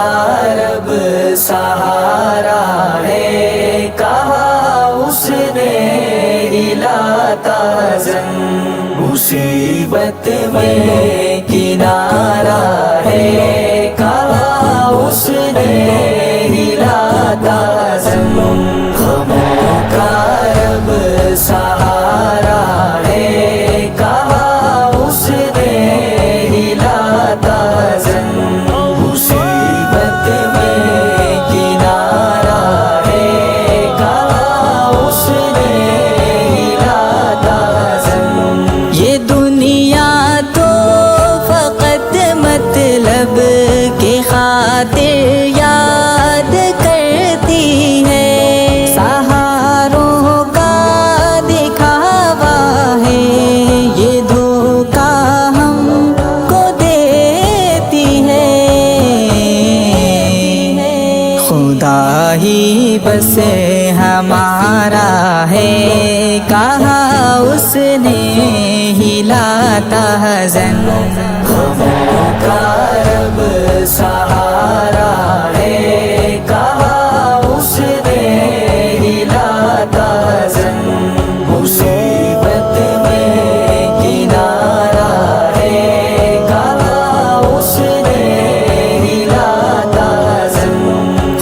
کا رب سہارا ہے، کہا اس نے ہلاتا زن، مصیبت میں کنارہ ہے، کہا اس نے ہلاتا زن، غموں کا رب سہارا ہے، کہا اس نے ہلاتا زن، مصیبت میں کنارہ ہے، کہا اس نے ہلاتا زن۔ یہ دنیا تو فقط مطلب کی خاطر یاد کرتی ہے، سہاروں کا دکھاوا ہے، یہ دھوکا ہم کو دیتی ہے، خدا ہی بس ہمارا ہے، کہا اس نے ہلاتا زن، غموں کا رب سہارا ہے، کہا اس نے ہلاتا زن، مصیبت میں کنارہ ہے، کہا اس نے ہلاتا زن۔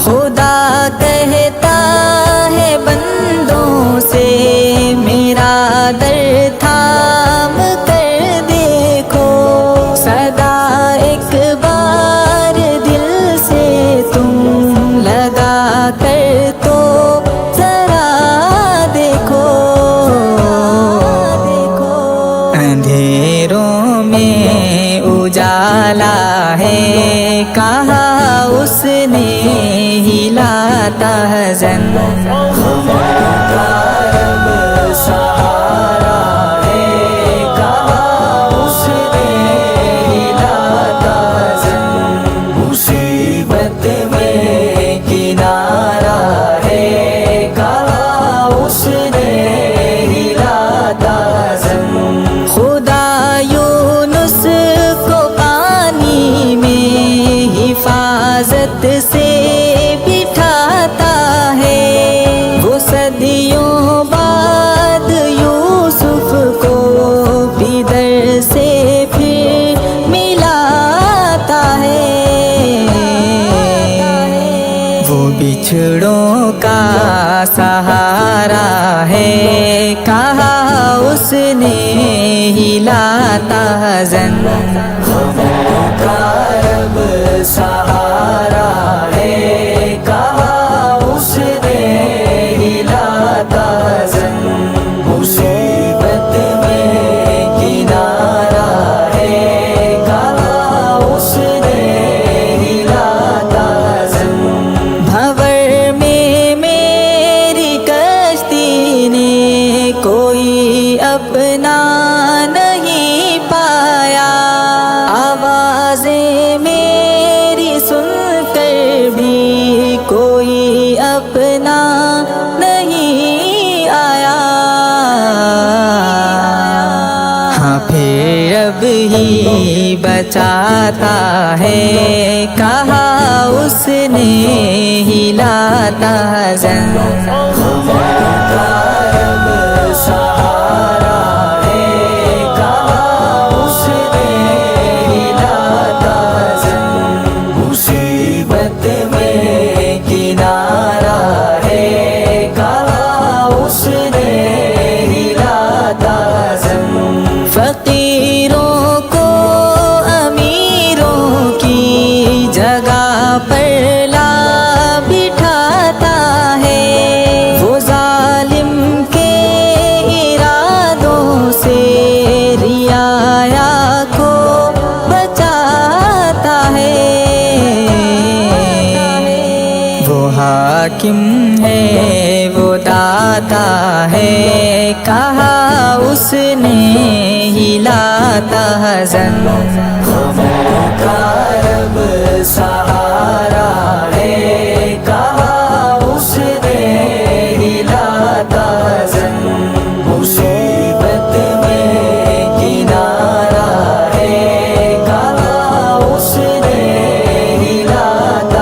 خدا کہتا ہے بندوں سے، میرا در تھام کر دیکھو، صدا ایک بار دل سے تم لگا کر تو ذرا دیکھو، اندھیروں میں اجالا ہے، کہا اس نے ہلاتا زن، غموں کا رب سہارا ہے، کہا اس نے ہلاتا زن، مصیبت میں کنارہ ہے، کہا اس نے ہلاتا زن۔ خدا یونس کو پانی میں حفاظت سے بٹھاتا ہے، وہ صدیوں بعد یوسف کو بدر سے پھر ملاتا ہے، وہ بچھڑوں کا سہارا ہے، کہا اس نے ہلاتا زن، غموں کا رب سہارا ہے، کہا اس نے ہلاتا زن، مصیبت میں کنارہ ہے، کہا اس نے ہلاتا زن۔ بھنور میں میری کشتی نے کوئی اپنا نہیں پایا، آوازیں میری سن کر بھی کوئی اپنا نہیں آیا، ہاں پھر اب ہی بچاتا ہے، کہا اس نے ہلاتا زن، غموں کا رب سہارا ہے، کہا اس نے ہلاتا زن، مصیبت میں کنارہ ہے، کہا اس نے ہلاتا زن۔ فقیروں کو امیروں کی جگہ پر لا بٹھاتا ہے، وہ ظالم کے ارادوں سے رعایا کو بچاتا ہے، وہ حاکم ہے وہ داتا ہے، کہا اس نے ہلاتا زن، غموں کا رب سہارا ہے، کہا اس نے ہلاتا زن، مصیبت میں کنارہ ہے، کہا اس نے ہلاتا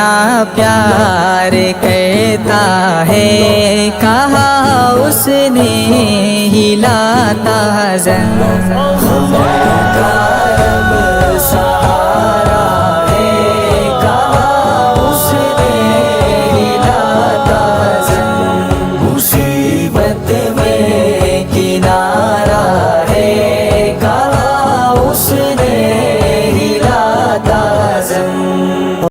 کتنا پیار کرتا ہے، کہا اس نے ہلاتا حزن